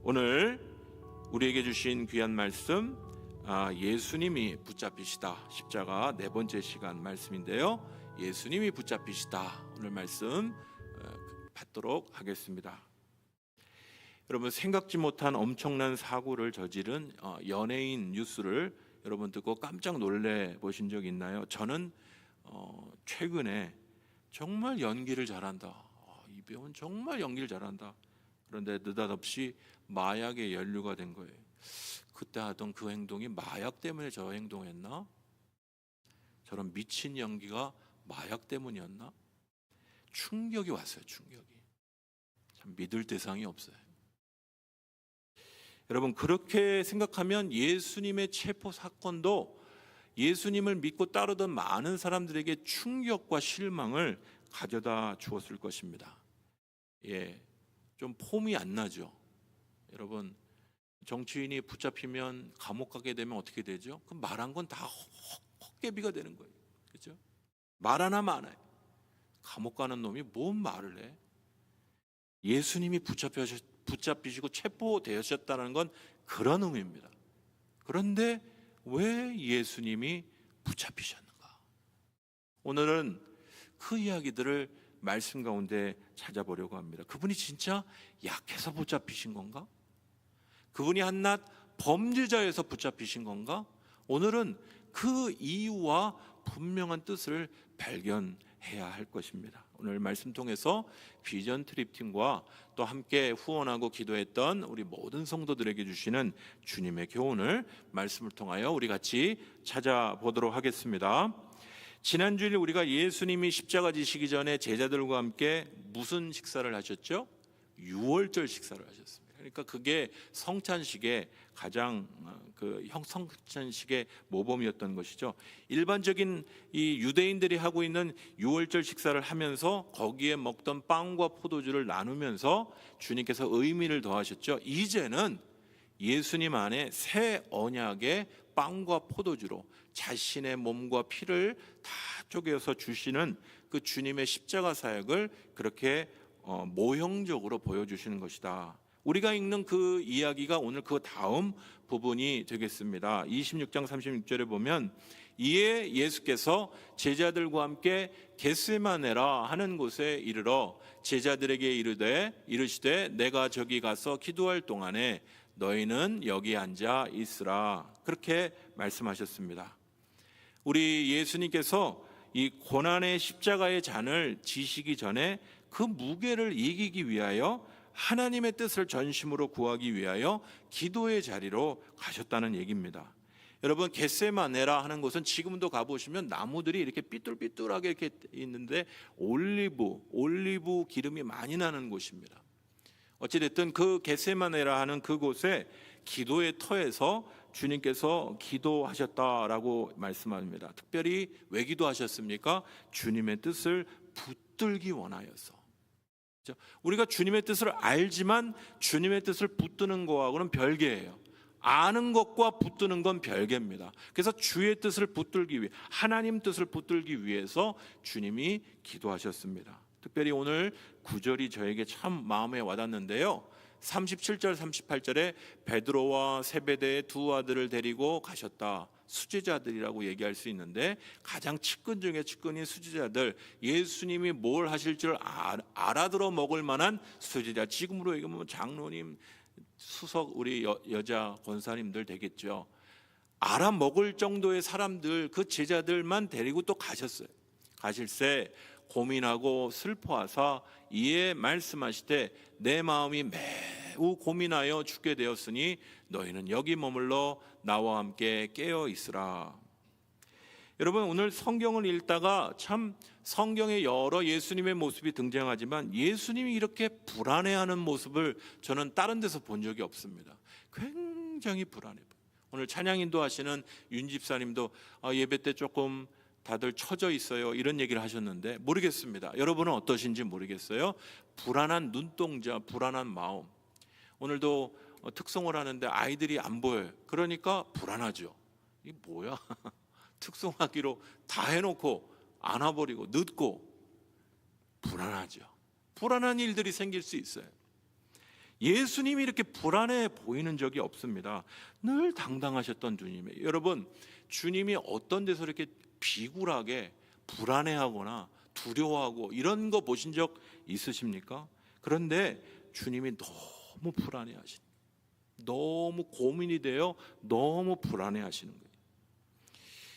오늘 우리에게 주신 귀한 말씀, 예수님이 붙잡히시다. 십자가 네 번째 시간 말씀인데요. 예수님이 붙잡히시다. 오늘 말씀 받도록 하겠습니다. 여러분, 생각지 못한 엄청난 사고를 저지른 연예인 뉴스를 여러분 듣고 깜짝 놀래 보신 적 있나요? 저는 최근에 정말 연기를 잘한다. 이 배우는 정말 연기를 잘한다. 그런데 느닷없이 마약에 연루가 된 거예요. 그때 하던 그 행동이 마약 때문에 저 행동했나? 저런 미친 연기가 마약 때문이었나? 충격이 왔어요. 충격이. 참 믿을 대상이 없어요. 여러분, 그렇게 생각하면 예수님의 체포 사건도 예수님을 믿고 따르던 많은 사람들에게 충격과 실망을 가져다 주었을 것입니다. 좀 폼이 안 나죠. 여러분, 정치인이 붙잡히면 감옥 가게 되면 어떻게 되죠? 그럼 말한 건 다 헛개비가 되는 거예요. 그렇죠? 말 하나만 안 해요. 감옥 가는 놈이 뭔 말을 해? 예수님이 붙잡히시고 체포되셨다는 건 그런 의미입니다. 그런데 왜 예수님이 붙잡히셨는가? 오늘은 그 이야기들을 말씀 가운데 찾아보려고 합니다. 그분이 진짜 약해서 붙잡히신 건가? 그분이 한낱 범죄자에서 붙잡히신 건가? 오늘은 그 이유와 분명한 뜻을 발견해야 할 것입니다. 오늘 말씀 통해서 비전 트립팀과 또 함께 후원하고 기도했던 우리 모든 성도들에게 주시는 주님의 교훈을 말씀을 통하여 우리 같이 찾아보도록 하겠습니다. 지난주일 우리가 예수님이 십자가 지시기 전에 제자들과 함께 무슨 식사를 하셨죠? 유월절 식사를 하셨습니다. 그러니까 그게 성찬식의 가장 성찬식의 모범이었던 것이죠. 일반적인 이 유대인들이 하고 있는 유월절 식사를 하면서 거기에 먹던 빵과 포도주를 나누면서 주님께서 의미를 더하셨죠. 이제는 예수님 안에 새 언약의 빵과 포도주로 자신의 몸과 피를 다 쪼개서 주시는 그 주님의 십자가 사역을 그렇게 모형적으로 보여주시는 것이다. 우리가 읽는 그 이야기가 오늘 그 다음 부분이 되겠습니다. 26장 36절에 보면 이에 예수께서 제자들과 함께 겟세마네라 하는 곳에 이르러 제자들에게 이르시되 내가 저기 가서 기도할 동안에 너희는 여기 앉아 있으라. 그렇게 말씀하셨습니다. 우리 예수님께서 이 고난의 십자가의 잔을 지시기 전에 그 무게를 이기기 위하여 하나님의 뜻을 전심으로 구하기 위하여 기도의 자리로 가셨다는 얘기입니다. 여러분, 겟세마네라 하는 곳은 지금도 가보시면 나무들이 이렇게 삐뚤삐뚤하게 이렇게 있는데 올리브 기름이 많이 나는 곳입니다. 어찌됐든 그 겟세마네라 하는 그곳에 기도의 터에서 주님께서 기도하셨다라고 말씀합니다. 특별히 왜 기도하셨습니까? 주님의 뜻을 붙들기 원하여서. 우리가 주님의 뜻을 알지만 주님의 뜻을 붙드는 거하고는 별개예요. 아는 것과 붙드는 건 별개입니다. 그래서 주의 뜻을 붙들기 위해, 하나님 뜻을 붙들기 위해서 주님이 기도하셨습니다. 특별히 오늘 9절이 저에게 참 마음에 와닿는데요. 37절 38절에 베드로와 세베대의 두 아들을 데리고 가셨다. 수제자들이라고 얘기할 수 있는데 가장 측근 중에 측근인 수제자들, 예수님이 뭘 하실 줄 알아들어 먹을 만한 수제자, 지금으로 얘기하면 장로님, 수석, 우리 여자 권사님들 되겠죠. 알아먹을 정도의 사람들, 그 제자들만 데리고 또 가셨어요. 가실새 고민하고 슬퍼하사 이에 말씀하시되 내 마음이 매우 고민하여 죽게 되었으니 너희는 여기 머물러 나와 함께 깨어 있으라. 여러분, 오늘 성경을 읽다가 참 성경에 여러 예수님의 모습이 등장하지만 예수님이 이렇게 불안해하는 모습을 저는 다른 데서 본 적이 없습니다. 굉장히 불안해. 오늘 찬양 인도하시는 윤 집사님도 예배 때 조금 다들 처져 있어요, 이런 얘기를 하셨는데 모르겠습니다. 여러분은 어떠신지 모르겠어요. 불안한 눈동자, 불안한 마음. 오늘도 특송을 하는데 아이들이 안 보여요. 그러니까 불안하죠. 이게 뭐야? 특송하기로 다 해놓고 안 와버리고 늦고 불안하죠. 불안한 일들이 생길 수 있어요. 예수님이 이렇게 불안해 보이는 적이 없습니다. 늘 당당하셨던 주님이에요. 여러분, 주님이 어떤 데서 이렇게 비굴하게 불안해하거나 두려워하고 이런 거 보신 적 있으십니까? 그런데 주님이 너무 불안해하시는, 너무 고민이 돼요. 너무 불안해하시는 거예요.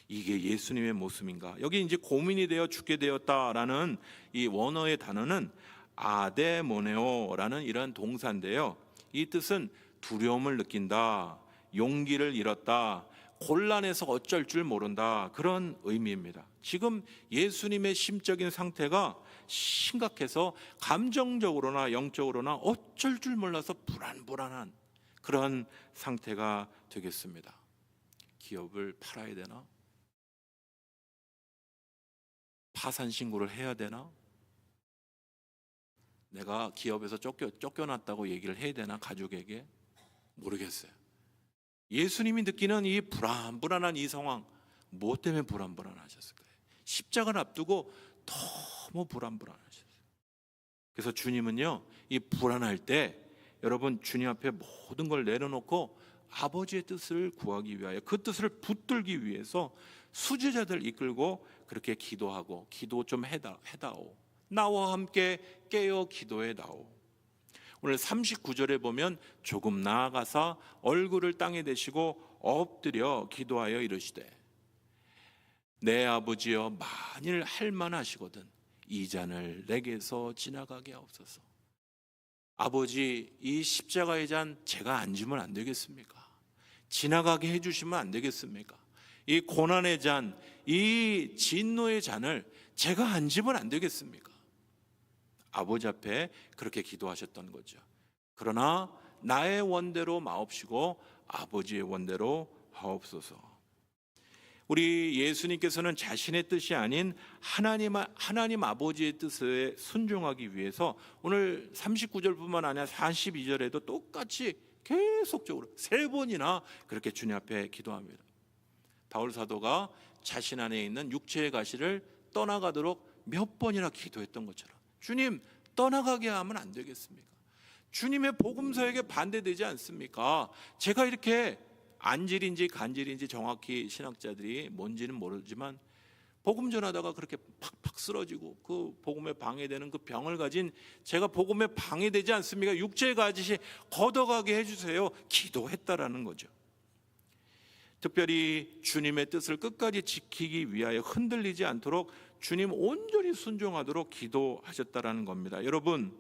이게 예수님의 모습인가? 여기 이제 고민이 되어 죽게 되었다라는 이 원어의 단어는 아데모네오라는 이런 동사인데요. 이 뜻은 두려움을 느낀다, 용기를 잃었다, 곤란해서 어쩔 줄 모른다, 그런 의미입니다. 지금 예수님의 심적인 상태가 심각해서 감정적으로나 영적으로나 어쩔 줄 몰라서 불안한 그런 상태가 되겠습니다. 기업을 팔아야 되나? 파산 신고를 해야 되나? 내가 기업에서 쫓겨났다고 얘기를 해야 되나? 가족에게? 모르겠어요. 예수님이 느끼는 이 불안한 이 상황, 무엇 때문에 불안하셨을까요? 십자가를 앞두고 너무 불안하셨어요. 그래서 주님은요, 이 불안할 때 여러분, 주님 앞에 모든 걸 내려놓고 아버지의 뜻을 구하기 위하여, 그 뜻을 붙들기 위해서 수제자들 이끌고 그렇게 기도하고, 기도 좀 해다오, 나와 함께 깨어 기도해다오. 오늘 39절에 보면 조금 나아가사 얼굴을 땅에 대시고 엎드려 기도하여 이르시되, 내 아버지여, 만일 할만하시거든 이 잔을 내게서 지나가게 하옵소서. 아버지, 이 십자가의 잔 제가 안 지면 안 되겠습니까? 지나가게 해주시면 안 되겠습니까? 이 고난의 잔, 이 진노의 잔을 제가 안 지면 안 되겠습니까? 아버지 앞에 그렇게 기도하셨던 거죠. 그러나 나의 원대로 마옵시고 아버지의 원대로 하옵소서. 우리 예수님께서는 자신의 뜻이 아닌 하나님 아버지의 뜻에 순종하기 위해서 오늘 39절뿐만 아니라 42절에도 똑같이 계속적으로 3번이나 그렇게 주님 앞에 기도합니다. 바울 사도가 자신 안에 있는 육체의 가시를 떠나가도록 몇 번이나 기도했던 것처럼, 주님, 떠나가게 하면 안 되겠습니까? 주님의 복음서에게 반대되지 않습니까? 제가 이렇게 안질인지 간질인지 정확히 신학자들이 뭔지는 모르지만 복음 전하다가 그렇게 팍팍 쓰러지고 그 복음에 방해되는 그 병을 가진 제가 복음에 방해되지 않습니까? 육체의 가짓이 걷어가게 해주세요. 기도했다라는 거죠. 특별히 주님의 뜻을 끝까지 지키기 위하여 흔들리지 않도록 주님 온전히 순종하도록 기도하셨다라는 겁니다. 여러분,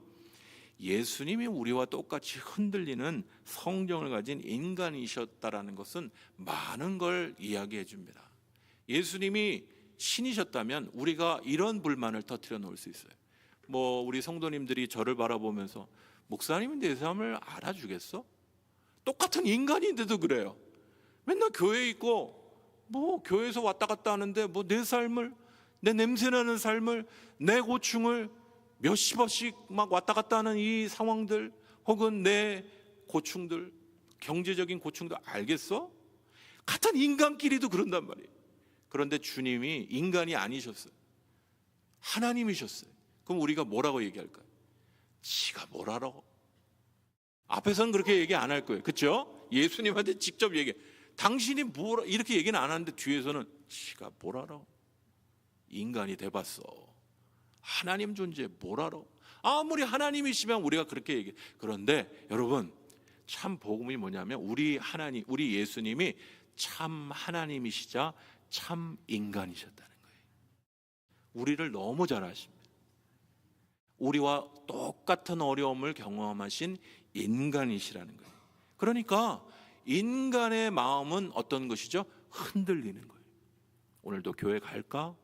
예수님이 우리와 똑같이 흔들리는 성정을 가진 인간이셨다라는 것은 많은 걸 이야기해 줍니다. 예수님이 신이셨다면 우리가 이런 불만을 터뜨려 놓을 수 있어요. 우리 성도님들이 저를 바라보면서, 목사님은 내 삶을 알아주겠어? 똑같은 인간인데도 그래요. 맨날 교회에 있고 교회에서 왔다 갔다 하는데 내 삶을, 내 냄새나는 삶을, 내 고충을 몇십억씩 막 왔다 갔다 하는 이 상황들, 혹은 내 고충들, 경제적인 고충들 알겠어? 같은 인간끼리도 그런단 말이에요. 그런데 주님이 인간이 아니셨어요. 하나님이셨어요. 그럼 우리가 뭐라고 얘기할까요? 지가 뭘 알아? 앞에서는 그렇게 얘기 안 할 거예요. 그렇죠? 예수님한테 직접 얘기해. 당신이 뭐라, 이렇게 얘기는 안 하는데 뒤에서는 지가 뭘 알아? 인간이 돼봤어. 하나님 존재 뭘 알아? 아무리 하나님이시면 우리가 그렇게 얘기해. 그런데 여러분, 참 복음이 뭐냐면 우리 예수님이 참 하나님이시자 참 인간이셨다는 거예요. 우리를 너무 잘 아십니다. 우리와 똑같은 어려움을 경험하신 인간이시라는 거예요. 그러니까 인간의 마음은 어떤 것이죠? 흔들리는 거예요. 오늘도 교회 갈까?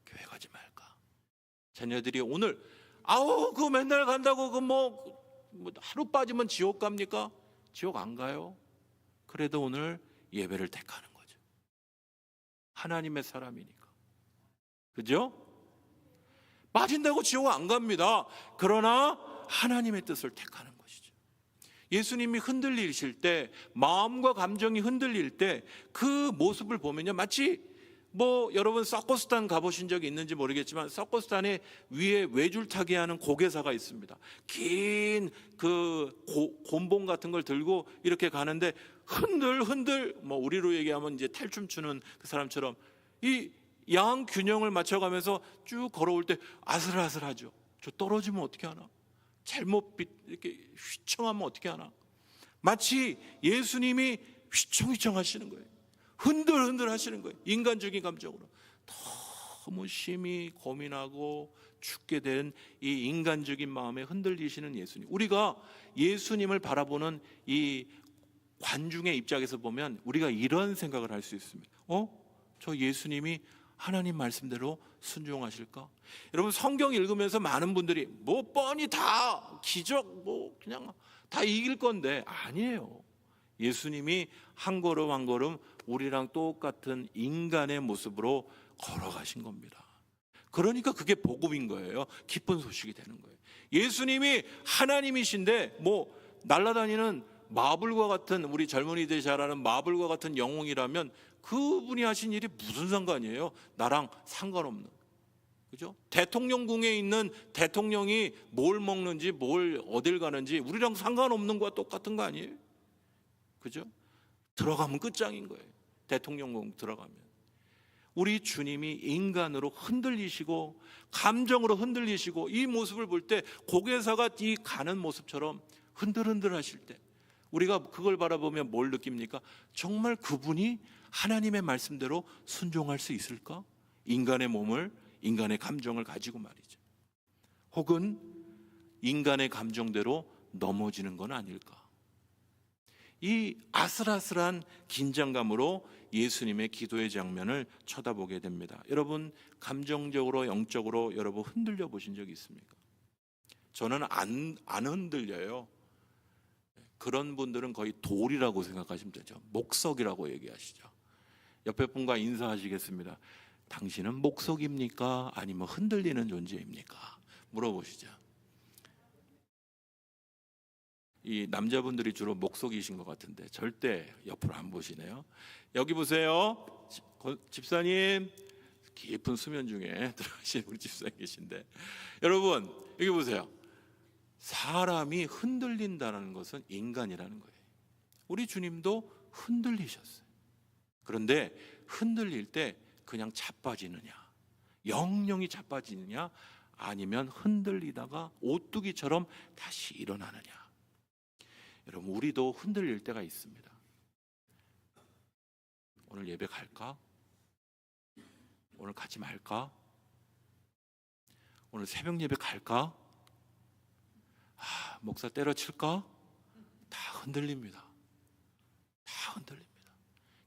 교회 가지 말까? 자녀들이 오늘 그거 맨날 간다고 하루 빠지면 지옥 갑니까? 지옥 안 가요. 그래도 오늘 예배를 택하는 거죠. 하나님의 사람이니까. 그죠? 빠진다고 지옥 안 갑니다. 그러나 하나님의 뜻을 택하는 것이죠. 예수님이 흔들리실 때, 마음과 감정이 흔들릴 때 그 모습을 보면요, 마치 뭐 여러분 서커스단 가보신 적이 있는지 모르겠지만 서커스단에 위에 외줄타기 하는 고개사가 있습니다. 긴 그 곤봉 같은 걸 들고 이렇게 가는데 흔들 뭐 우리로 얘기하면 이제 탈춤 추는 그 사람처럼 이 양 균형을 맞춰가면서 쭉 걸어올 때 아슬아슬하죠. 저 떨어지면 어떻게 하나? 잘못 이렇게 휘청하면 어떻게 하나? 마치 예수님이 휘청휘청 하시는 거예요. 흔들흔들 하시는 거예요. 인간적인 감정으로 너무 심히 고민하고 죽게 된 이 인간적인 마음에 흔들리시는 예수님. 우리가 예수님을 바라보는 이 관중의 입장에서 보면 우리가 이런 생각을 할 수 있습니다. 저 예수님이 하나님 말씀대로 순종하실까? 여러분 성경 읽으면서 많은 분들이 뭐 뻔히 다 기적 뭐 그냥 다 이길 건데 아니에요. 예수님이 한 걸음 한 걸음 우리랑 똑같은 인간의 모습으로 걸어가신 겁니다. 그러니까 그게 복음인 거예요. 기쁜 소식이 되는 거예요. 예수님이 하나님이신데 뭐 날아다니는 마블과 같은, 우리 젊은이들이 잘 아는 마블과 같은 영웅이라면 그분이 하신 일이 무슨 상관이에요? 나랑 상관없는, 그죠? 대통령궁에 있는 대통령이 뭘 먹는지 뭘 어딜 가는지 우리랑 상관없는 거와 똑같은 거 아니에요? 그죠? 들어가면 끝장인 거예요. 대통령궁 들어가면 우리 주님이 인간으로 흔들리시고 감정으로 흔들리시고 이 모습을 볼 때 고개사가 이 가는 모습처럼 흔들흔들 하실 때 우리가 그걸 바라보면 뭘 느낍니까? 정말 그분이 하나님의 말씀대로 순종할 수 있을까? 인간의 몸을, 인간의 감정을 가지고 말이죠. 혹은 인간의 감정대로 넘어지는 건 아닐까? 이 아슬아슬한 긴장감으로 예수님의 기도의 장면을 쳐다보게 됩니다. 여러분 감정적으로 영적으로 여러분 흔들려 보신 적이 있습니까? 저는 안 흔들려요. 그런 분들은 거의 돌이라고 생각하시면 되죠. 목석이라고 얘기하시죠. 옆에 분과 인사하시겠습니다. 당신은 목석입니까? 아니면 흔들리는 존재입니까? 물어보시죠. 이 남자분들이 주로 목석이신 것 같은데 절대 옆으로 안 보시네요. 여기 보세요. 집사님, 깊은 수면 중에 들어가신 우리 집사님 계신데, 여러분 여기 보세요. 사람이 흔들린다는 것은 인간이라는 거예요. 우리 주님도 흔들리셨어요. 그런데 흔들릴 때 그냥 자빠지느냐, 영영이 자빠지느냐, 아니면 흔들리다가 오뚜기처럼 다시 일어나느냐. 여러분 우리도 흔들릴 때가 있습니다. 오늘 예배 갈까? 오늘 가지 말까? 오늘 새벽 예배 갈까? 목사 때려칠까? 다 흔들립니다. 다 흔들립니다.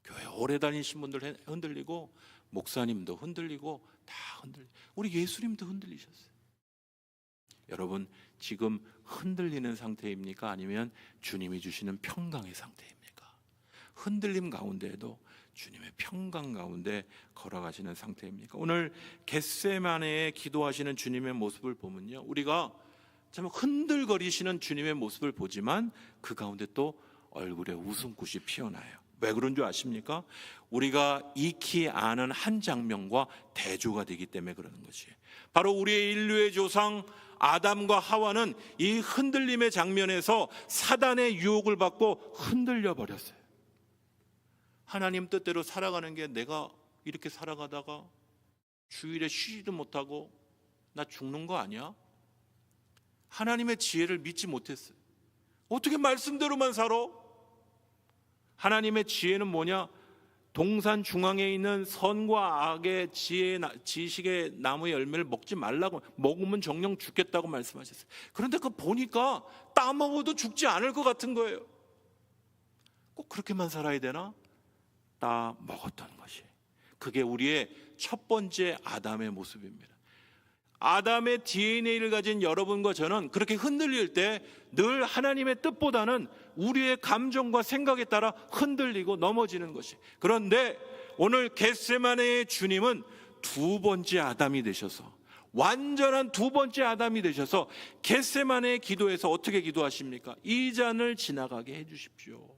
교회 오래 다니신 분들 흔들리고 목사님도 흔들리고 다 흔들리고 우리 예수님도 흔들리셨어요. 여러분 지금 흔들리는 상태입니까? 아니면 주님이 주시는 평강의 상태입니까? 흔들림 가운데에도 주님의 평강 가운데 걸어가시는 상태입니까? 오늘 겟세마네에 기도하시는 주님의 모습을 보면요, 우리가 참 흔들거리시는 주님의 모습을 보지만 그 가운데 또 얼굴에 웃음꽃이 피어나요. 왜 그런 줄 아십니까? 우리가 익히 아는 한 장면과 대조가 되기 때문에 그러는 것이, 바로 우리의 인류의 조상 아담과 하와는 이 흔들림의 장면에서 사단의 유혹을 받고 흔들려 버렸어요. 하나님 뜻대로 살아가는 게, 내가 이렇게 살아가다가 주일에 쉬지도 못하고 나 죽는 거 아니야? 하나님의 지혜를 믿지 못했어요. 어떻게 말씀대로만 살아? 하나님의 지혜는 뭐냐? 동산 중앙에 있는 선과 악의 지식의 나무의 열매를 먹지 말라고, 먹으면 정령 죽겠다고 말씀하셨어요. 그런데 그거 보니까 따먹어도 죽지 않을 것 같은 거예요. 꼭 그렇게만 살아야 되나? 따먹었던 것이, 그게 우리의 첫 번째 아담의 모습입니다. 아담의 DNA를 가진 여러분과 저는 그렇게 흔들릴 때 늘 하나님의 뜻보다는 우리의 감정과 생각에 따라 흔들리고 넘어지는 것이. 그런데 오늘 겟세마네의 주님은 두 번째 아담이 되셔서, 완전한 두 번째 아담이 되셔서 겟세마네의 기도에서 어떻게 기도하십니까? 이 잔을 지나가게 해주십시오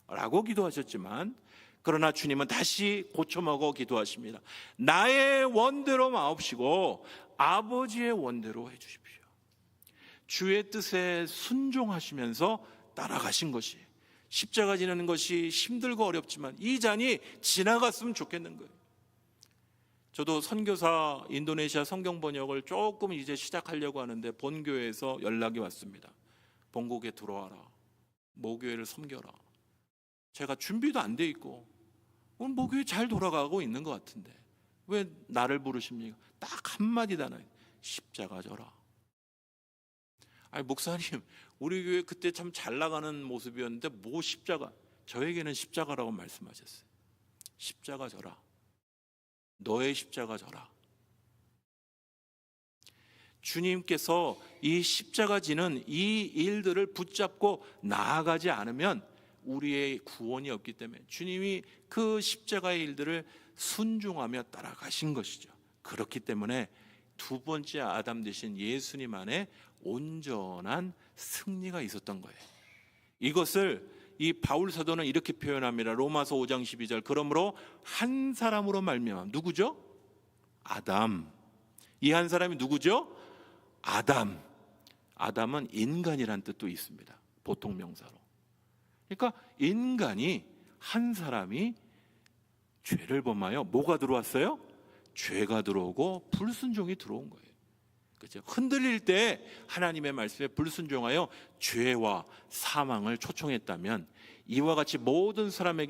라고 기도하셨지만, 그러나 주님은 다시 고쳐먹어 기도하십니다. 나의 원대로 마옵시고 아버지의 원대로 해주십시오. 주의 뜻에 순종하시면서 따라가신 것이, 십자가 지는 것이 힘들고 어렵지만 이 잔이 지나갔으면 좋겠는 거예요. 저도 선교사 인도네시아 성경 번역을 조금 이제 시작하려고 하는데 본교회에서 연락이 왔습니다. 본국에 들어와라, 모교회를 섬겨라. 제가 준비도 안 돼 있고 모교회 잘 돌아가고 있는 것 같은데 왜 나를 부르십니까? 딱 한마디 단어예요. 십자가 져라. 아니 목사님, 우리 교회 그때 참 잘 나가는 모습이었는데 뭐 십자가? 저에게는 십자가라고 말씀하셨어요. 십자가 져라. 너의 십자가 져라. 주님께서 이 십자가 지는 이 일들을 붙잡고 나아가지 않으면 우리의 구원이 없기 때문에 주님이 그 십자가의 일들을 순종하며 따라가신 것이죠. 그렇기 때문에 두 번째 아담 되신 예수님 안에 온전한 승리가 있었던 거예요. 이것을 이 바울 사도는 이렇게 표현합니다. 로마서 5장 12절. 그러므로 한 사람으로 말미암아, 누구죠? 아담. 이 한 사람이 누구죠? 아담. 아담은 인간이란 뜻도 있습니다. 보통 명사로. 그러니까 인간이, 한 사람이 죄를 범하여 뭐가 들어왔어요? 죄가 들어오고 불순종이 들어온 거예요. 그렇죠? 흔들릴 때 하나님의 말씀에 불순종하여 죄와 사망을 초청했다면 이와 같이 모든 사람이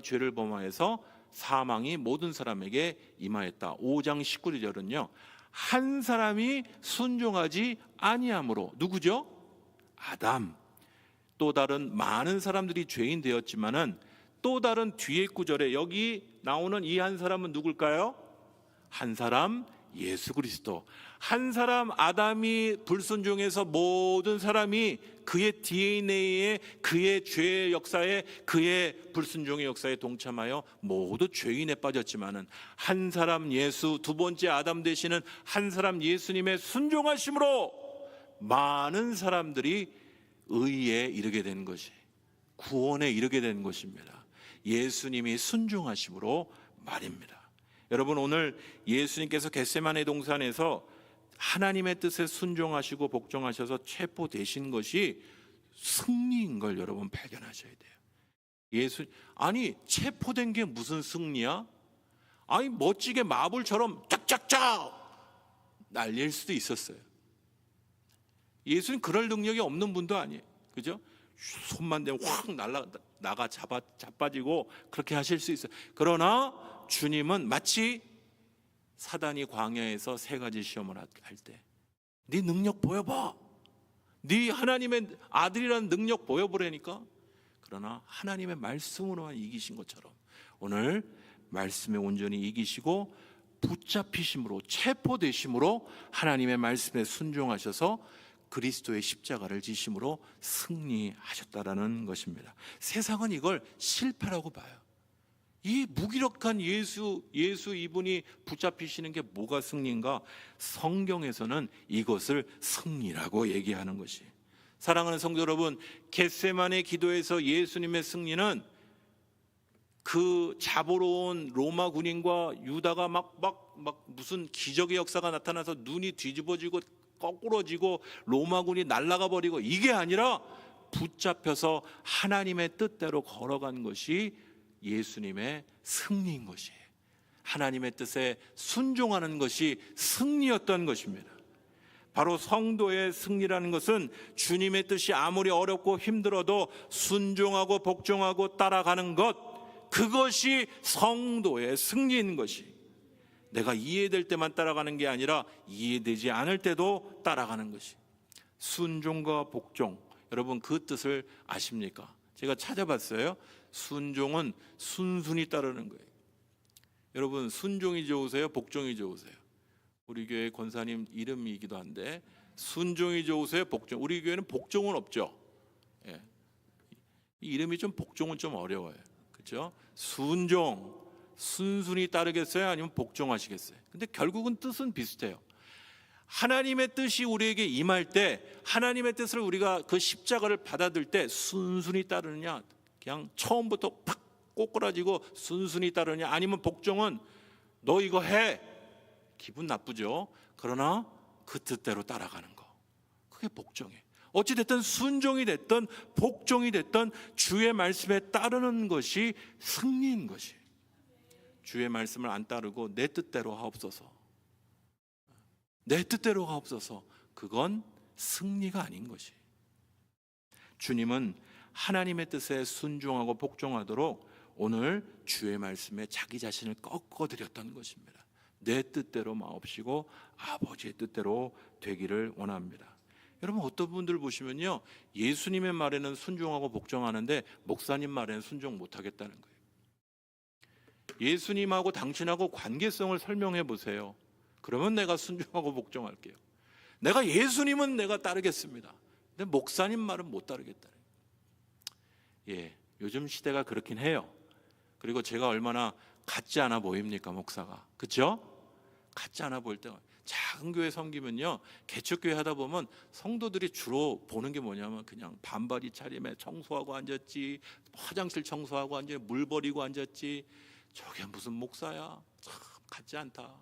죄를 범하여서 사망이 모든 사람에게 임하였다. 5장 19절은요, 한 사람이 순종하지 아니함으로, 누구죠? 아담. 또 다른 많은 사람들이 죄인 되었지만은 또 다른 뒤에 구절에 여기 나오는 이 한 사람은 누굴까요? 한 사람 예수 그리스도. 한 사람 아담이 불순종해서 모든 사람이 그의 DNA에, 그의 죄의 역사에, 그의 불순종의 역사에 동참하여 모두 죄인에 빠졌지만은 한 사람 예수, 두 번째 아담 되시는 한 사람 예수님의 순종하심으로 많은 사람들이 의에 이르게 된 것이, 구원에 이르게 된 것입니다. 예수님이 순종하심으로 말입니다. 여러분, 오늘 예수님께서 겟세마네 동산에서 하나님의 뜻에 순종하시고 복종하셔서 체포되신 것이 승리인 걸 여러분 발견하셔야 돼요. 아니 체포된 게 무슨 승리야? 아니 멋지게 마블처럼 짝짝짝 날릴 수도 있었어요. 예수님 그럴 능력이 없는 분도 아니에요. 그죠? 손만 대면 확 나가 자빠지고 그렇게 하실 수 있어요. 그러나 주님은 마치 사단이 광야에서 세 가지 시험을 할 때 네 능력 보여봐, 네 하나님의 아들이라는 능력 보여보라니까. 그러나 하나님의 말씀으로만 이기신 것처럼 오늘 말씀에 온전히 이기시고 붙잡히심으로, 체포되심으로 하나님의 말씀에 순종하셔서 그리스도의 십자가를 지심으로 승리하셨다라는 것입니다. 세상은 이걸 실패라고 봐요. 이 무기력한 예수 이분이 붙잡히시는 게 뭐가 승리인가? 성경에서는 이것을 승리라고 얘기하는 것이. 사랑하는 성도 여러분, 겟세마네 기도에서 예수님의 승리는 그 잡으러온 로마 군인과 유다가 막 무슨 기적의 역사가 나타나서 눈이 뒤집어지고 거꾸러지고 로마군이 날아가 버리고 이게 아니라 붙잡혀서 하나님의 뜻대로 걸어간 것이 예수님의 승리인 것이에요. 하나님의 뜻에 순종하는 것이 승리였던 것입니다. 바로 성도의 승리라는 것은 주님의 뜻이 아무리 어렵고 힘들어도 순종하고 복종하고 따라가는 것, 그것이 성도의 승리인 것이. 내가 이해될 때만 따라가는 게 아니라 이해되지 않을 때도 따라가는 것이. 순종과 복종, 여러분 그 뜻을 아십니까? 제가 찾아봤어요. 순종은 순순히 따르는 거예요. 여러분 순종이 좋으세요? 복종이 좋으세요? 우리 교회 권사님 이름이기도 한데 순종이 좋으세요? 복종? 우리 교회는 복종은 없죠. 예. 이 이름이 좀 복종은 좀 어려워요. 그렇죠? 순종, 순순히 따르겠어요? 아니면 복종하시겠어요? 근데 결국은 뜻은 비슷해요. 하나님의 뜻이 우리에게 임할 때, 하나님의 뜻을 우리가 그 십자가를 받아들 때 순순히 따르느냐, 그냥 처음부터 팍 꼬꾸라지고 순순히 따르냐, 아니면 복종은 너 이거 해, 기분 나쁘죠. 그러나 그 뜻대로 따라가는 거, 그게 복종이에요. 어찌됐든 순종이 됐든 복종이 됐든 주의 말씀에 따르는 것이 승리인 것이. 주의 말씀을 안 따르고 내 뜻대로 하옵소서, 내 뜻대로 하옵소서, 그건 승리가 아닌 것이. 주님은 하나님의 뜻에 순종하고 복종하도록 오늘 주의 말씀에 자기 자신을 꺾어드렸던 것입니다. 내 뜻대로 마옵시고 아버지의 뜻대로 되기를 원합니다. 여러분, 어떤 분들 보시면요, 예수님의 말에는 순종하고 복종하는데 목사님 말에는 순종 못하겠다는 거예요. 예수님하고 당신하고 관계성을 설명해 보세요. 그러면 내가 순종하고 복종할게요. 내가 예수님은 내가 따르겠습니다. 근데 목사님 말은 못 따르겠다. 예, 요즘 시대가 그렇긴 해요. 그리고 제가 얼마나 같지 않아 보입니까, 목사가? 그렇죠? 같지 않아 보일 때가, 작은 교회 섬기면요, 개척교회 하다 보면 성도들이 주로 보는 게 뭐냐면 그냥 반바지 차림에 청소하고 앉았지, 화장실 청소하고 앉았지, 물 버리고 앉았지, 저게 무슨 목사야? 참 같지 않다.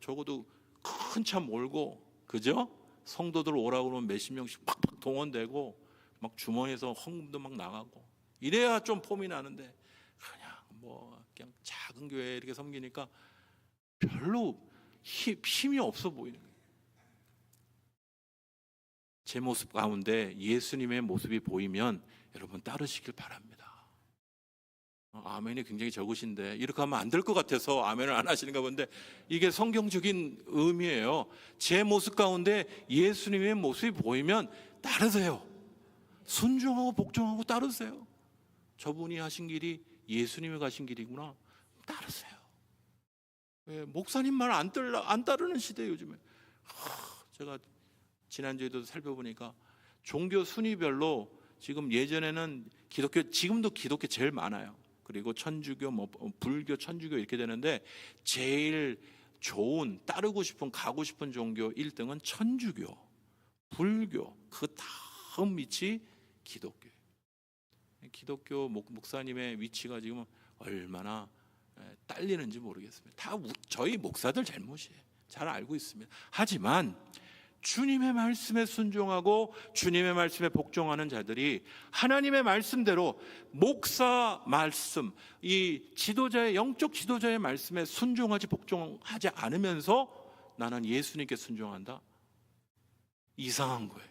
적어도 큰 차 몰고, 그죠? 성도들 오라고 그러면 몇십 명씩 팍팍 동원되고 막 주머니에서 헌금도 막 나가고, 이래야 좀 폼이 나는데 그냥 작은 교회에 이렇게 섬기니까 별로 힘이 없어 보이는 거예요. 제 모습 가운데 예수님의 모습이 보이면 여러분 따르시길 바랍니다. 아멘이 굉장히 적으신데 이렇게 하면 안 될 것 같아서 아멘을 안 하시는가 본데, 이게 성경적인 의미예요. 제 모습 가운데 예수님의 모습이 보이면 따르세요. 순종하고 복종하고 따르세요. 저분이 하신 길이 예수님이 가신 길이구나, 따르세요. 왜 목사님 말 안 따르는 시대에 요즘에. 제가 지난주에도 살펴보니까 종교 순위별로 지금, 예전에는 기독교, 지금도 기독교 제일 많아요. 그리고 천주교, 불교, 천주교 이렇게 되는데 제일 좋은, 따르고 싶은, 가고 싶은 종교 1등은 천주교, 불교, 그 다음 밑이 기독교. 기독교 목사님의 위치가 지금 얼마나 딸리는지 모르겠습니다. 다 저희 목사들 잘못이에요. 잘 알고 있습니다. 하지만 주님의 말씀에 순종하고 주님의 말씀에 복종하는 자들이 하나님의 말씀대로, 목사 말씀, 이 지도자의, 영적 지도자의 말씀에 순종하지 복종하지 않으면서 나는 예수님께 순종한다, 이상한 거예요.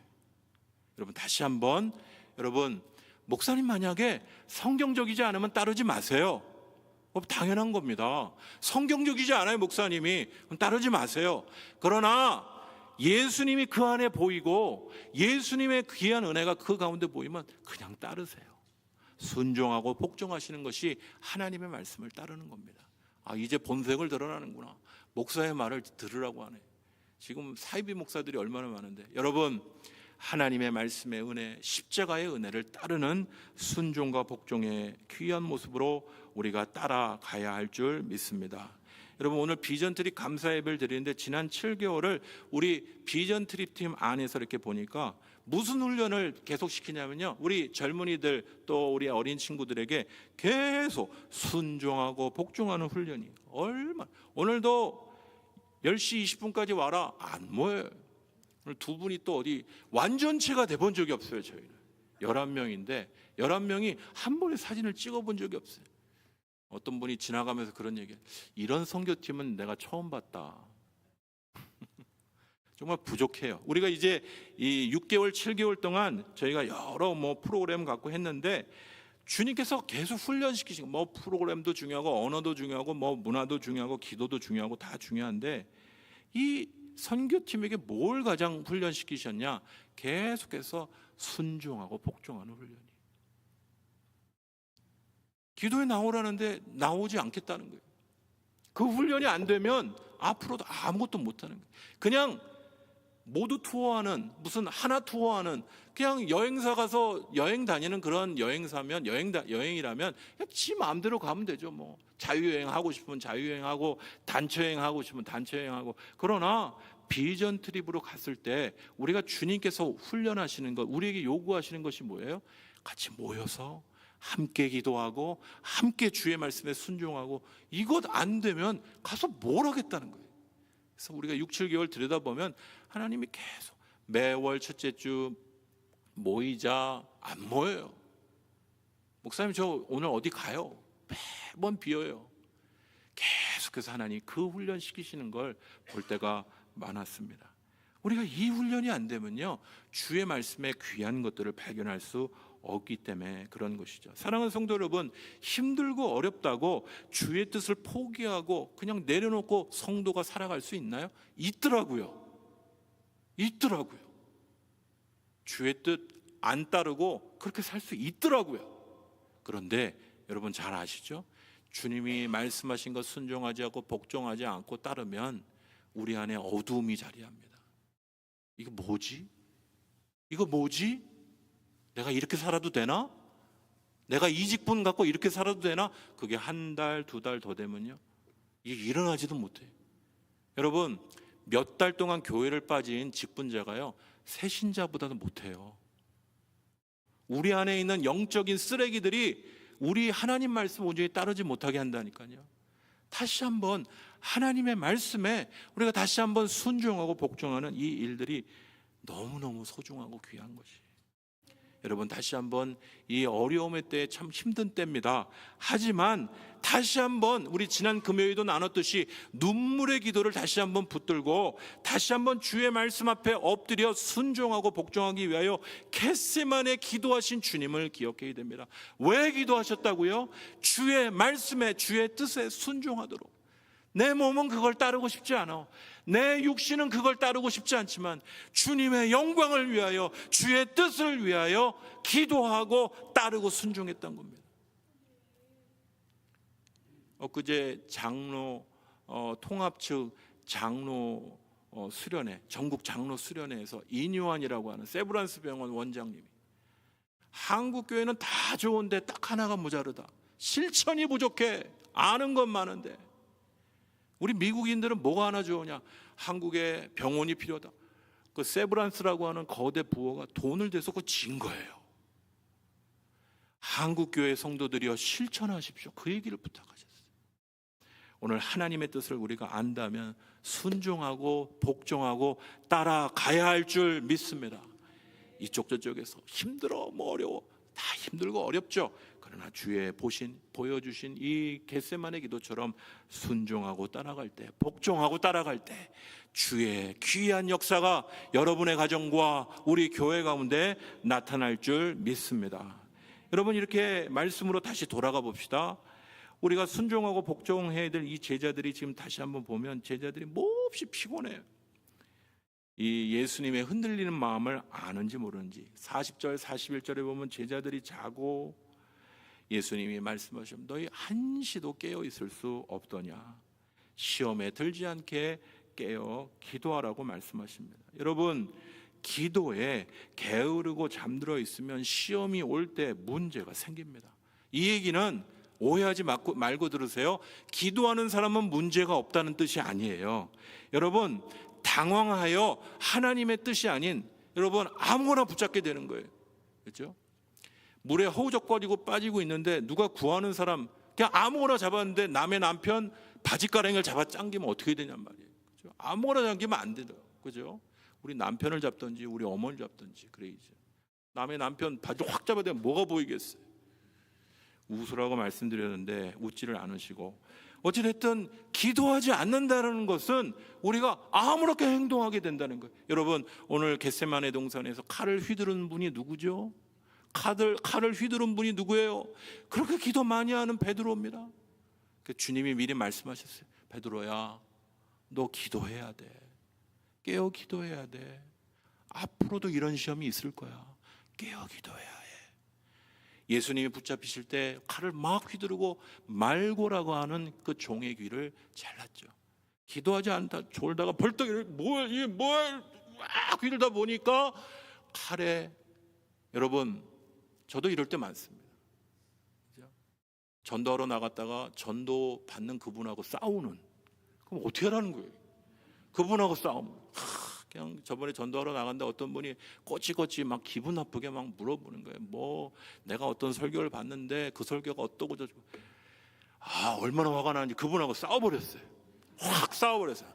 여러분, 다시 한번, 여러분, 목사님 만약에 성경적이지 않으면 따르지 마세요. 당연한 겁니다. 성경적이지 않아요, 목사님이, 그럼 따르지 마세요. 그러나 예수님이 그 안에 보이고 예수님의 귀한 은혜가 그 가운데 보이면 그냥 따르세요. 순종하고 복종하시는 것이 하나님의 말씀을 따르는 겁니다. 이제 본색을 드러나는구나, 목사의 말을 들으라고 하네. 지금 사이비 목사들이 얼마나 많은데, 여러분, 하나님의 말씀의 은혜, 십자가의 은혜를 따르는 순종과 복종의 귀한 모습으로 우리가 따라가야 할 줄 믿습니다. 여러분, 오늘 비전 트립 감사 예배를 드리는데 지난 7개월을 우리 비전 트립 팀 안에서 이렇게 보니까 무슨 훈련을 계속 시키냐면요, 우리 젊은이들 또 우리 어린 친구들에게 계속 순종하고 복종하는 훈련이 오늘도 10시 20분까지 와라, 안 모여요. 오늘 두 분이 또 어디 완전체가 돼본 적이 없어요. 저희는 11명인데 11명이 한 번에 사진을 찍어본 적이 없어요. 어떤 분이 지나가면서 그런 얘기해요. 이런 선교팀은 내가 처음 봤다. 정말 부족해요. 우리가 이제 이 6개월, 7개월 동안 저희가 여러 프로그램 갖고 했는데 주님께서 계속 훈련시키시고, 프로그램도 중요하고 언어도 중요하고 문화도 중요하고 기도도 중요하고 다 중요한데, 이 선교팀에게 뭘 가장 훈련시키셨냐? 계속해서 순종하고 복종하는 훈련이. 기도에 나오라는데 나오지 않겠다는 거예요. 그 훈련이 안 되면 앞으로도 아무것도 못하는 거예요. 그냥 모두 투어하는, 무슨 하나 투어하는, 그냥 여행사 가서 여행 다니는 그런 여행사면, 여행이라면 그냥 지 마음대로 가면 되죠. 자유여행 하고 싶으면 자유여행하고, 단체여행 하고 싶으면 단체여행하고. 그러나 비전 트립으로 갔을 때 우리가 주님께서 훈련하시는 것, 우리에게 요구하시는 것이 뭐예요? 같이 모여서 함께 기도하고 함께 주의 말씀에 순종하고 이것 안 되면 가서 뭘 하겠다는 거예요. 그래서 우리가 6, 7개월 들여다보면 하나님이 계속 매월 첫째 주 모이자 안 모여요. 목사님 저 오늘 어디 가요? 매번 비어요. 계속해서 하나님 그 훈련 시키시는 걸 볼 때가 많았습니다. 우리가 이 훈련이 안 되면요 주의 말씀에 귀한 것들을 발견할 수 없기 때문에 그런 것이죠. 사랑하는 성도 여러분, 힘들고 어렵다고 주의 뜻을 포기하고 그냥 내려놓고 성도가 살아갈 수 있나요? 있더라고요. 주의 뜻 안 따르고 그렇게 살 수 있더라고요. 그런데 여러분 잘 아시죠? 주님이 말씀하신 것 순종하지 않고 복종하지 않고 따르면 우리 안에 어두움이 자리합니다. 이거 뭐지? 내가 이렇게 살아도 되나? 내가 이 직분 갖고 이렇게 살아도 되나? 그게 한 달, 두 달 더 되면요 이게 일어나지도 못해요. 여러분 몇 달 동안 교회를 빠진 직분자가요 새신자보다도 못해요. 우리 안에 있는 영적인 쓰레기들이 우리 하나님 말씀 온전히 따르지 못하게 한다니까요. 다시 한번 하나님의 말씀에 우리가 다시 한번 순종하고 복종하는 이 일들이 너무너무 소중하고 귀한 것이에요. 여러분 다시 한번 이 어려움의 때에 참 힘든 때입니다. 하지만 다시 한번 우리 지난 금요일도 나눴듯이 눈물의 기도를 다시 한번 붙들고 다시 한번 주의 말씀 앞에 엎드려 순종하고 복종하기 위하여 겟세마네 기도하신 주님을 기억해야 됩니다. 왜 기도하셨다고요? 주의 말씀에 주의 뜻에 순종하도록. 내 몸은 그걸 따르고 싶지 않아. 내 육신은 그걸 따르고 싶지 않지만 주님의 영광을 위하여 주의 뜻을 위하여 기도하고 따르고 순종했던 겁니다. 엊그제 장로 통합 측 장로 수련회, 전국 장로 수련회에서 이뇨한이라고 하는 세브란스 병원 원장님이 한국 교회는 다 좋은데 딱 하나가 모자르다. 실천이 부족해. 아는 건 많은데 우리 미국인들은 뭐가 하나 좋으냐? 한국에 병원이 필요하다. 그 세브란스라고 하는 거대 부호가 돈을 대서 그거 진 거예요. 한국 교회 성도들이여 실천하십시오. 그 얘기를 부탁하셨어요. 오늘 하나님의 뜻을 우리가 안다면 순종하고 복종하고 따라가야 할 줄 믿습니다. 이쪽 저쪽에서 힘들어 뭐 어려워 다 힘들고 어렵죠. 그러나 주의 보여주신 이 겟세마네 기도처럼 순종하고 따라갈 때, 복종하고 따라갈 때 주의 귀한 역사가 여러분의 가정과 우리 교회 가운데 나타날 줄 믿습니다. 여러분 이렇게 말씀으로 다시 돌아가 봅시다. 우리가 순종하고 복종해야 될 이 제자들이 지금 다시 한번 보면 제자들이 몹시 피곤해요. 이 예수님의 흔들리는 마음을 아는지 모르는지 40절 41절에 보면 제자들이 자고 예수님이 말씀하시면 너희 한시도 깨어 있을 수 없더냐. 시험에 들지 않게 깨어 기도하라고 말씀하십니다. 여러분 기도에 게으르고 잠들어 있으면 시험이 올 때 문제가 생깁니다. 이 얘기는 오해하지 말고 들으세요. 기도하는 사람은 문제가 없다는 뜻이 아니에요. 여러분 당황하여 하나님의 뜻이 아닌 여러분 아무거나 붙잡게 되는 거예요. 그렇죠? 물에 허우적거리고 빠지고 있는데 누가 구하는 사람 그냥 아무거나 잡았는데 남의 남편 바지가랑이를 잡아 당기면 어떻게 되냔 말이에요. 그렇죠? 아무거나 당기면 안 되죠. 그죠? 우리 남편을 잡든지 우리 어머니를 잡든지 그래야죠. 남의 남편 바지를 확 잡아대면 뭐가 보이겠어요? 웃으라고 말씀드렸는데 웃지를 않으시고 어찌됐든 기도하지 않는다는 것은 우리가 아무렇게 행동하게 된다는 거예요. 여러분 오늘 겟세마네 동산에서 칼을 휘두른 분이 누구죠? 칼을 휘두른 분이 누구예요? 그렇게 기도 많이 하는 베드로입니다. 주님이 미리 말씀하셨어요. 베드로야 너 기도해야 돼. 깨어 기도해야 돼. 앞으로도 이런 시험이 있을 거야. 깨어 기도해야 해. 예수님이 붙잡히실 때 칼을 막 휘두르고 말고라고 하는 그 종의 귀를 잘랐죠. 기도하지 않다 졸다가 벌떡 뭘 휘두르다 보니까 칼에 여러분 저도 이럴 때 많습니다. 전도하러 나갔다가 전도 받는 그분하고 싸우는 그럼 어떻게 하라는 거예요? 그분하고 싸우면 그냥 저번에 전도하러 나갔는데 어떤 분이 꼬치꼬치 막 기분 나쁘게 막 물어보는 거예요. 뭐 내가 어떤 설교를 봤는데 그 설교가 어떠고 저쩌고. 얼마나 화가 나는지 그분하고 싸워버렸어요. 확 싸워버렸어요.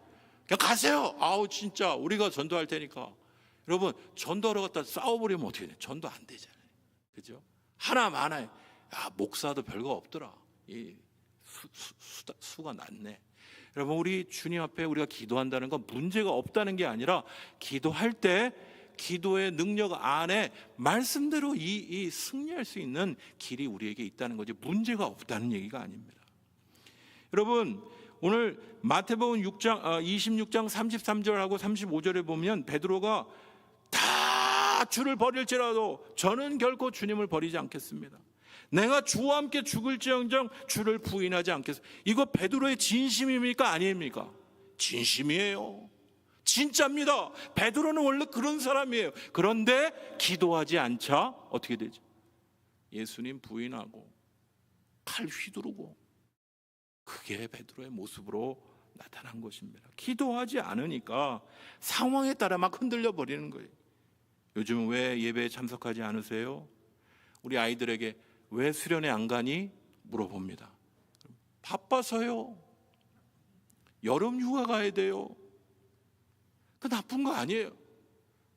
그냥 가세요. 진짜 우리가 전도할 테니까. 여러분, 전도하러 갔다 싸워버리면 어떻게 돼? 전도 안 되잖아요. 그죠? 하나 많아요. 목사도 별거 없더라. 이 수가 낮네. 여러분, 우리 주님 앞에 우리가 기도한다는 건 문제가 없다는 게 아니라 기도할 때 기도의 능력 안에 말씀대로 이 승리할 수 있는 길이 우리에게 있다는 거지 문제가 없다는 얘기가 아닙니다. 여러분, 오늘 마태복음 26장 33절하고 35절에 보면 베드로가 다 주를 버릴지라도 저는 결코 주님을 버리지 않겠습니다. 내가 주와 함께 죽을지언정 주를 부인하지 않겠습니다. 이거 베드로의 진심입니까? 아닙니까? 진심이에요. 진짜입니다. 베드로는 원래 그런 사람이에요. 그런데 기도하지 않자 어떻게 되죠? 예수님 부인하고 칼 휘두르고, 그게 베드로의 모습으로 나타난 것입니다. 기도하지 않으니까 상황에 따라 막 흔들려 버리는 거예요. 요즘 왜 예배에 참석하지 않으세요? 우리 아이들에게 왜 수련회 안 가니? 물어봅니다. 바빠서요. 여름 휴가 가야 돼요. 그 나쁜 거 아니에요.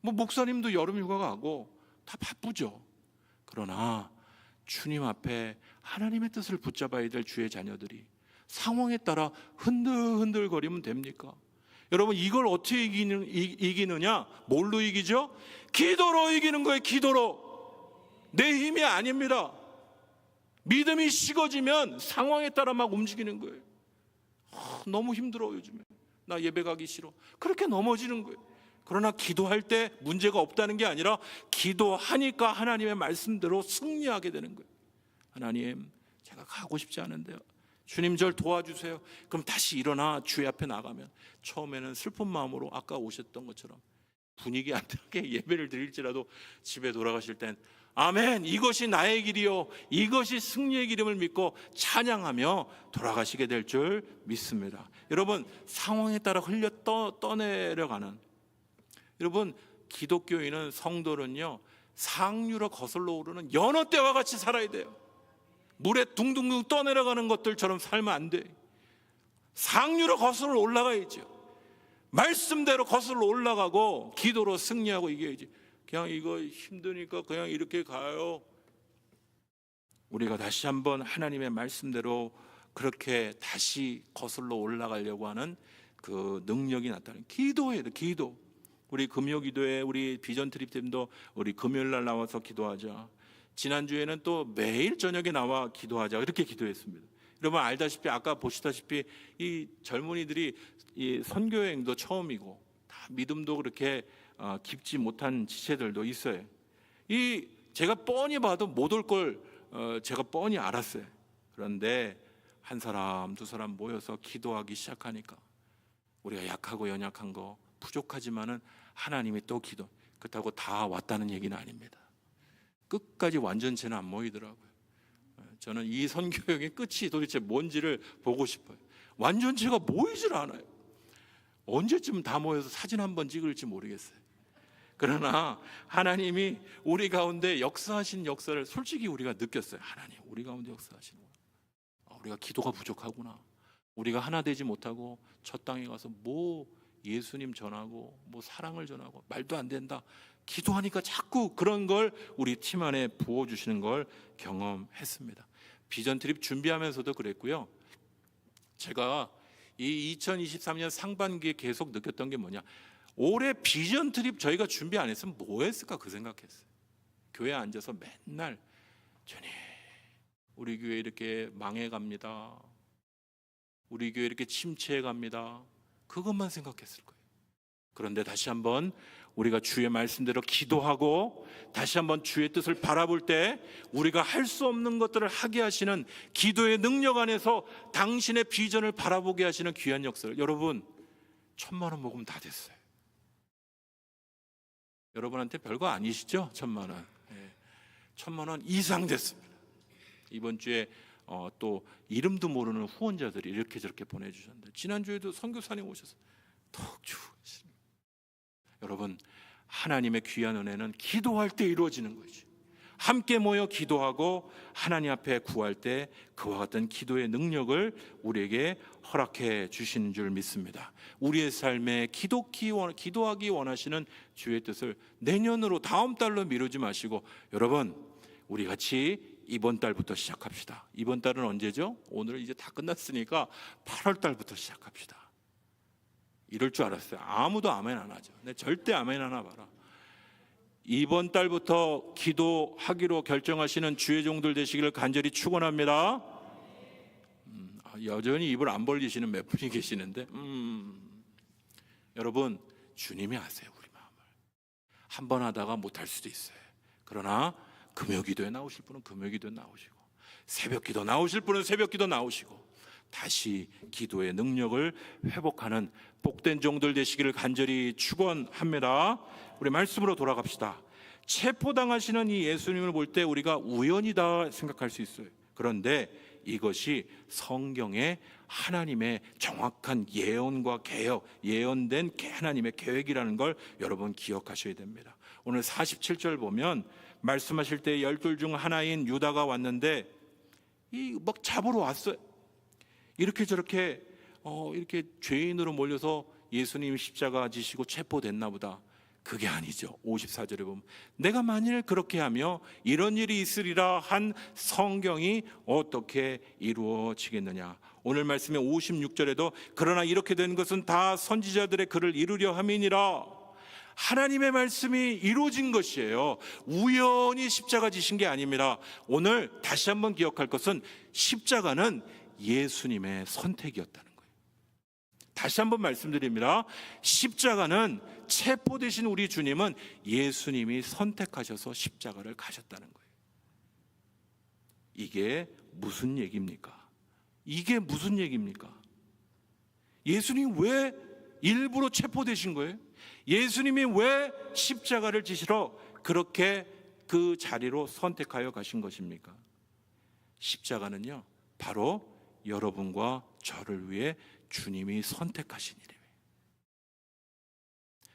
목사님도 여름 휴가 가고 다 바쁘죠. 그러나 주님 앞에 하나님의 뜻을 붙잡아야 될 주의 자녀들이 상황에 따라 흔들흔들거리면 됩니까? 여러분, 이걸 어떻게 이기느냐? 뭘로 이기죠? 기도로 이기는 거예요. 기도로. 내 힘이 아닙니다. 믿음이 식어지면 상황에 따라 막 움직이는 거예요. 너무 힘들어 요즘에. 나 예배 가기 싫어. 그렇게 넘어지는 거예요. 그러나 기도할 때 문제가 없다는 게 아니라 기도하니까 하나님의 말씀대로 승리하게 되는 거예요. 하나님, 제가 가고 싶지 않은데요. 주님, 절 도와주세요. 그럼 다시 일어나 주의 앞에 나가면 처음에는 슬픈 마음으로 아까 오셨던 것처럼 분위기 안 나게 예배를 드릴지라도 집에 돌아가실 땐 아멘, 이것이 나의 길이요, 이것이 승리의 길임을 믿고 찬양하며 돌아가시게 될 줄 믿습니다. 여러분, 상황에 따라 떠내려가는, 여러분, 기독교인은, 성도는요, 상류로 거슬러 오르는 연어떼와 같이 살아야 돼요. 물에 둥둥둥 떠내려가는 것들처럼 살면 안 돼. 상류로 거슬러 올라가야죠. 말씀대로 거슬러 올라가고 기도로 승리하고 이겨야지. 그냥 이거 힘드니까 그냥 이렇게 가요. 우리가 다시 한번 하나님의 말씀대로 그렇게 다시 거슬러 올라가려고 하는 그 능력이 나타나는, 기도해야 돼. 기도. 우리 금요 기도회, 우리 비전 트립 팀도 우리 금요일 날 나와서 기도하자. 지난주에는 또 매일 저녁에 나와 기도하자, 이렇게 기도했습니다. 여러분 알다시피, 아까 보시다시피 이 젊은이들이 이 선교여행도 처음이고 다 믿음도 그렇게 깊지 못한 지체들도 있어요. 제가 뻔히 봐도 못 올 걸 제가 뻔히 알았어요. 그런데 한 사람 두 사람 모여서 기도하기 시작하니까 우리가 약하고 연약한 거 부족하지만은 하나님이 또 그렇다고 다 왔다는 얘기는 아닙니다. 끝까지 완전체는 안 모이더라고요. 저는 이 선교역의 끝이 도대체 뭔지를 보고 싶어요. 완전체가 모이질 않아요. 언제쯤 다 모여서 사진 한번 찍을지 모르겠어요. 그러나 하나님이 우리 가운데 역사하신 역사를 솔직히 우리가 느꼈어요. 하나님, 우리 가운데 역사하시는 거야. 우리가 기도가 부족하구나. 우리가 하나 되지 못하고 저 땅에 가서 뭐 예수님 전하고 뭐 사랑을 전하고 말도 안 된다. 기도하니까 자꾸 그런 걸 우리 팀 안에 부어주시는 걸 경험했습니다. 비전 트립 준비하면서도 그랬고요. 제가 이 2023년 상반기에 계속 느꼈던 게 뭐냐, 올해 비전 트립 저희가 준비 안 했으면 뭐 했을까 그 생각했어요. 교회에 앉아서 맨날 주님, 우리 교회 이렇게 망해갑니다, 우리 교회 이렇게 침체해갑니다, 그것만 생각했을 거예요. 그런데 다시 한번 우리가 주의 말씀대로 기도하고 다시 한번 주의 뜻을 바라볼 때 우리가 할 수 없는 것들을 하게 하시는 기도의 능력 안에서 당신의 비전을 바라보게 하시는 귀한 역사를, 여러분 1,000만 원 모금 다 됐어요. 여러분한테 별거 아니시죠? 1,000만 원. 1,000만 원 이상 됐습니다. 이번 주에 또 이름도 모르는 후원자들이 이렇게 저렇게 보내주셨는데, 지난주에도 선교사님 오셔서 턱 주시는, 여러분, 하나님의 귀한 은혜는 기도할 때 이루어지는 거죠. 함께 모여 기도하고 하나님 앞에 구할 때 그와 같은 기도의 능력을 우리에게 허락해 주시는 줄 믿습니다. 우리의 삶에 기도하기 원하시는 주의 뜻을 내년으로, 다음 달로 미루지 마시고, 여러분, 우리 같이 이번 달부터 시작합시다. 이번 달은 언제죠? 오늘 이제 다 끝났으니까 8월 달부터 시작합시다. 이럴 줄 알았어요. 아무도 아멘 안 하죠. 근데 절대 아멘 하나 봐라. 이번 달부터 기도하기로 결정하시는 주의 종들 되시기를 간절히 축원합니다. 여전히 입을 안 벌리시는 몇 분이 계시는데, 여러분, 주님이 아세요. 우리 마음을 한 번 하다가 못할 수도 있어요. 그러나 금요기도에 나오실 분은 금요기도에 나오시고, 새벽기도 나오실 분은 새벽기도 나오시고, 다시 기도의 능력을 회복하는 복된 종들 되시기를 간절히 축원합니다. 우리 말씀으로 돌아갑시다. 체포당하시는 이 예수님을 볼 때 우리가 우연이다 생각할 수 있어요. 그런데 이것이 성경의 하나님의 정확한 예언과 예언된 하나님의 계획이라는 걸 여러분 기억하셔야 됩니다. 오늘 47절 보면 말씀하실 때 12 중 하나인 유다가 왔는데 막 잡으러 왔어요. 이렇게 저렇게 이렇게 죄인으로 몰려서 예수님 십자가 지시고 체포됐나 보다. 그게 아니죠. 54절에 보면 내가 만일 그렇게 하며 이런 일이 있으리라 한 성경이 어떻게 이루어지겠느냐. 오늘 말씀의 56절에도 그러나 이렇게 된 것은 다 선지자들의 글을 이루려 함이니라. 하나님의 말씀이 이루어진 것이에요. 우연히 십자가 지신 게 아닙니다. 오늘 다시 한번 기억할 것은 십자가는 예수님의 선택이었다는 거예요. 다시 한번 말씀드립니다. 십자가는 체포되신 우리 주님은 예수님이 선택하셔서 십자가를 가셨다는 거예요. 이게 무슨 얘기입니까? 이게 무슨 얘기입니까? 예수님 왜 일부러 체포되신 거예요? 예수님이 왜 십자가를 지시러 그렇게 그 자리로 선택하여 가신 것입니까? 십자가는요, 바로 여러분과 저를 위해 주님이 선택하신 일이에요.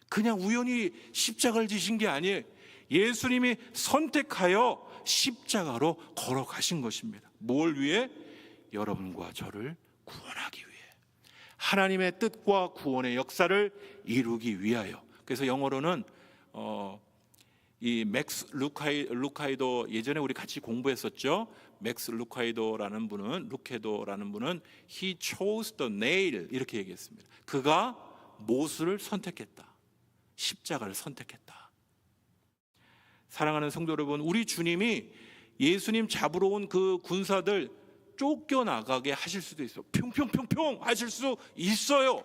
그냥 우연히 십자가를 지신 게 아니에요. 예수님이 선택하여 십자가로 걸어가신 것입니다. 뭘 위해? 여러분과 저를 구원하기 위해, 하나님의 뜻과 구원의 역사를 이루기 위하여. 그래서 영어로는 이 맥스 루카이도 예전에 우리 같이 공부했었죠. 맥스 루카이도라는 분은 He chose the nail 이렇게 얘기했습니다. 그가 못을 선택했다. 십자가를 선택했다. 사랑하는 성도 여러분, 우리 주님이 예수님 잡으러 온 그 군사들 쫓겨나가게 하실 수도 있어요. 평평평평 하실 수 있어요.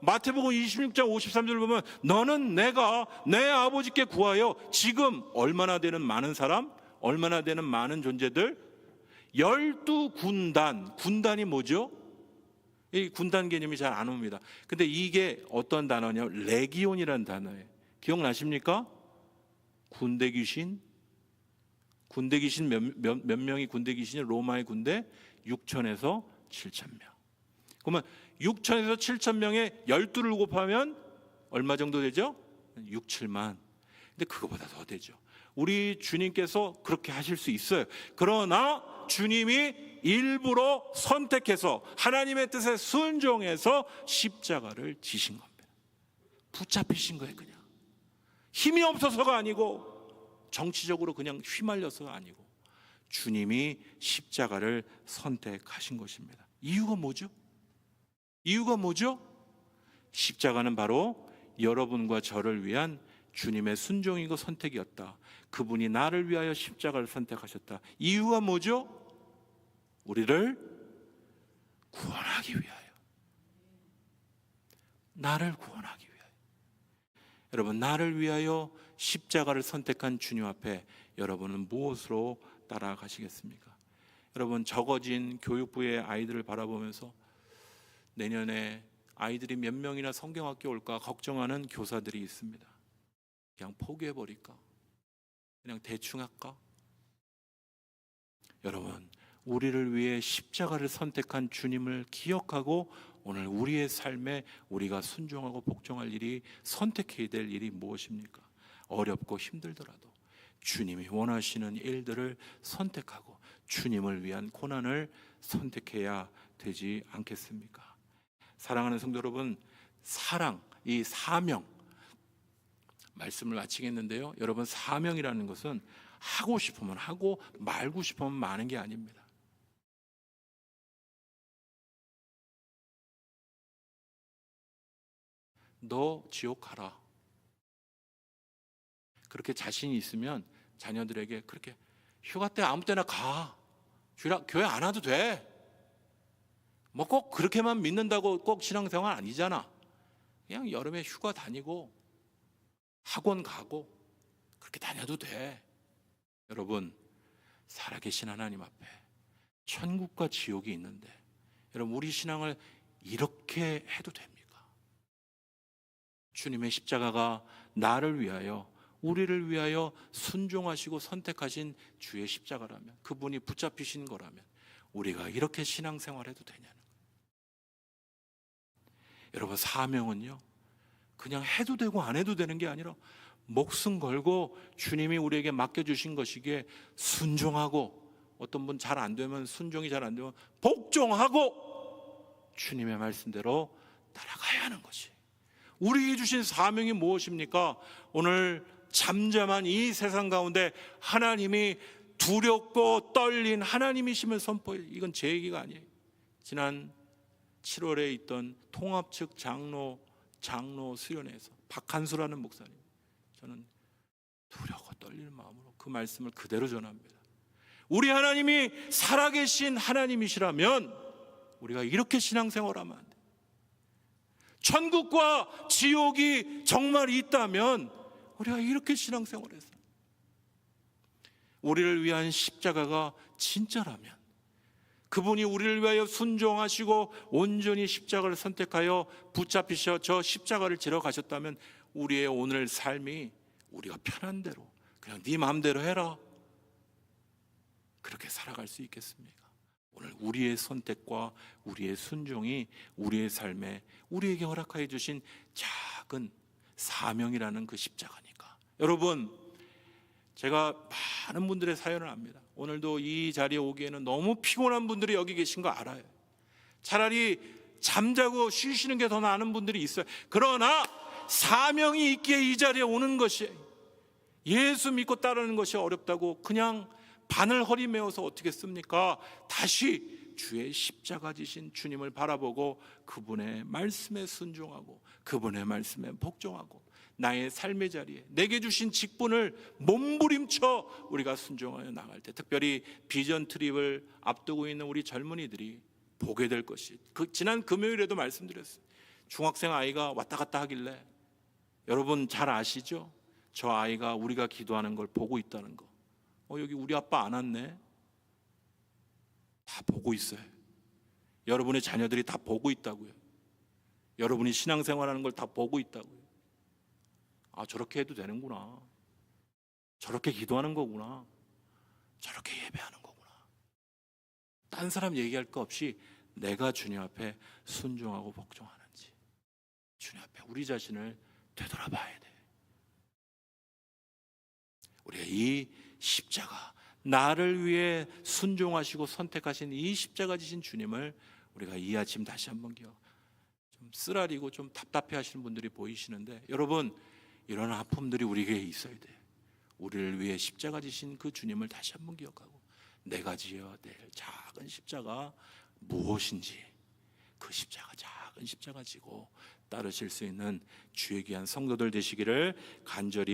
마태복음 26장 53절 보면 너는 내가 내 아버지께 구하여 지금 얼마나 되는 많은 사람, 얼마나 되는 많은 존재들, 12군단, 군단이 뭐죠? 이 군단 개념이 잘 안 옵니다. 근데 이게 어떤 단어냐? 레기온이라는 단어예요. 기억나십니까? 군대 귀신 몇 명이 군대 귀신이 로마의 군대 6천에서 7천 명. 그러면 6천에서 7천 명에 12를 곱하면 얼마 정도 되죠? 6, 7만. 근데 그거보다 더 되죠. 우리 주님께서 그렇게 하실 수 있어요. 그러나 주님이 일부러 선택해서 하나님의 뜻에 순종해서 십자가를 지신 겁니다. 붙잡히신 거예요. 그냥 힘이 없어서가 아니고 정치적으로 그냥 휘말려서가 아니고 주님이 십자가를 선택하신 것입니다. 이유가 뭐죠? 십자가는 바로 여러분과 저를 위한 주님의 순종이고 선택이었다. 그분이 나를 위하여 십자가를 선택하셨다. 이유가 뭐죠? 우리를 구원하기 위하여. 나를 구원하기 위하여. 여러분, 나를 위하여 십자가를 선택한 주님 앞에 여러분은 무엇으로 따라가시겠습니까? 여러분, 적어진 교육부의 아이들을 바라보면서 내년에 아이들이 몇 명이나 성경학교 올까 걱정하는 교사들이 있습니다. 그냥 포기해버릴까? 그냥 대충 할까? 여러분, 우리를 위해 십자가를 선택한 주님을 기억하고 오늘 우리의 삶에 우리가 순종하고 복종할 일이, 선택해야 될 일이 무엇입니까? 어렵고 힘들더라도 주님이 원하시는 일들을 선택하고 주님을 위한 고난을 선택해야 되지 않겠습니까? 사랑하는 성도 여러분, 사랑, 이 사명, 말씀을 마치겠는데요, 여러분, 사명이라는 것은 하고 싶으면 하고 말고 싶으면 마는 게 아닙니다. 너 지옥 가라, 그렇게 자신이 있으면 자녀들에게 그렇게 휴가 때 아무 때나 가, 교회 안 와도 돼, 뭐 꼭 그렇게만 믿는다고 꼭 신앙생활 아니잖아, 그냥 여름에 휴가 다니고 학원 가고 그렇게 다녀도 돼. 여러분, 살아계신 하나님 앞에 천국과 지옥이 있는데 여러분, 우리 신앙을 이렇게 해도 됩니까? 주님의 십자가가 나를 위하여, 우리를 위하여 순종하시고 선택하신 주의 십자가라면, 그분이 붙잡히신 거라면 우리가 이렇게 신앙생활해도 되냐는 거예요. 여러분, 사명은요, 그냥 해도 되고 안 해도 되는 게 아니라 목숨 걸고 주님이 우리에게 맡겨주신 것이기에 순종하고, 어떤 분 잘 안 되면, 순종이 잘 안 되면 복종하고 주님의 말씀대로 따라가야 하는 것이 우리에게 주신 사명이 무엇입니까? 오늘 잠잠한 이 세상 가운데 하나님이 두렵고 떨린 하나님이심을 선포해요. 이건 제 얘기가 아니에요. 지난 7월에 있던 통합 측 장로 수련회에서 박한수라는 목사님, 저는 두렵고 떨리는 마음으로 그 말씀을 그대로 전합니다. 우리 하나님이 살아계신 하나님이시라면 우리가 이렇게 신앙생활하면 안 돼요. 천국과 지옥이 정말 있다면 우리가 이렇게 신앙생활해서, 우리를 위한 십자가가 진짜라면, 그분이 우리를 위하여 순종하시고 온전히 십자가를 선택하여 붙잡히셔 저 십자가를 지러 가셨다면 우리의 오늘 삶이 우리가 편한 대로 그냥 네 마음대로 해라, 그렇게 살아갈 수 있겠습니까? 오늘 우리의 선택과 우리의 순종이 우리의 삶에, 우리에게 허락하여 주신 작은 사명이라는 그 십자가니까. 여러분, 제가 많은 분들의 사연을 압니다. 오늘도 이 자리에 오기에는 너무 피곤한 분들이 여기 계신 거 알아요. 차라리 잠자고 쉬시는 게 더 나은 분들이 있어요. 그러나 사명이 있기에 이 자리에 오는 것이, 예수 믿고 따르는 것이 어렵다고 그냥 바늘 허리 메어서 어떻게 씁니까? 다시 주의 십자가 지신 주님을 바라보고 그분의 말씀에 순종하고 그분의 말씀에 복종하고 나의 삶의 자리에 내게 주신 직분을 몸부림쳐 우리가 순종하여 나갈 때, 특별히 비전 트립을 앞두고 있는 우리 젊은이들이 보게 될 것이, 지난 금요일에도 말씀드렸어요. 중학생 아이가 왔다 갔다 하길래, 여러분 잘 아시죠? 저 아이가 우리가 기도하는 걸 보고 있다는 거. 여기 우리 아빠 안 왔네. 다 보고 있어요. 여러분의 자녀들이 다 보고 있다고요. 여러분이 신앙생활하는 걸 다 보고 있다고요. 아, 저렇게 해도 되는구나, 저렇게 기도하는 거구나, 저렇게 예배하는 거구나. 딴 사람 얘기할 거 없이 내가 주님 앞에 순종하고 복종하는지, 주님 앞에 우리 자신을 되돌아봐야 돼. 우리가 이 십자가, 나를 위해 순종하시고 선택하신 이 십자가 지신 주님을 우리가 이 아침 다시 한번 좀 쓰라리고 좀 답답해 하시는 분들이 보이시는데, 여러분, 이런 아픔들이 우리에게 있어야 돼요. 우리를 위해 십자가 지신 그 주님을 다시 한번 기억하고 내가 지어야 될 작은 십자가 무엇인지, 그 십자가, 작은 십자가 지고 따르실 수 있는 주의 귀한 성도들 되시기를 간절히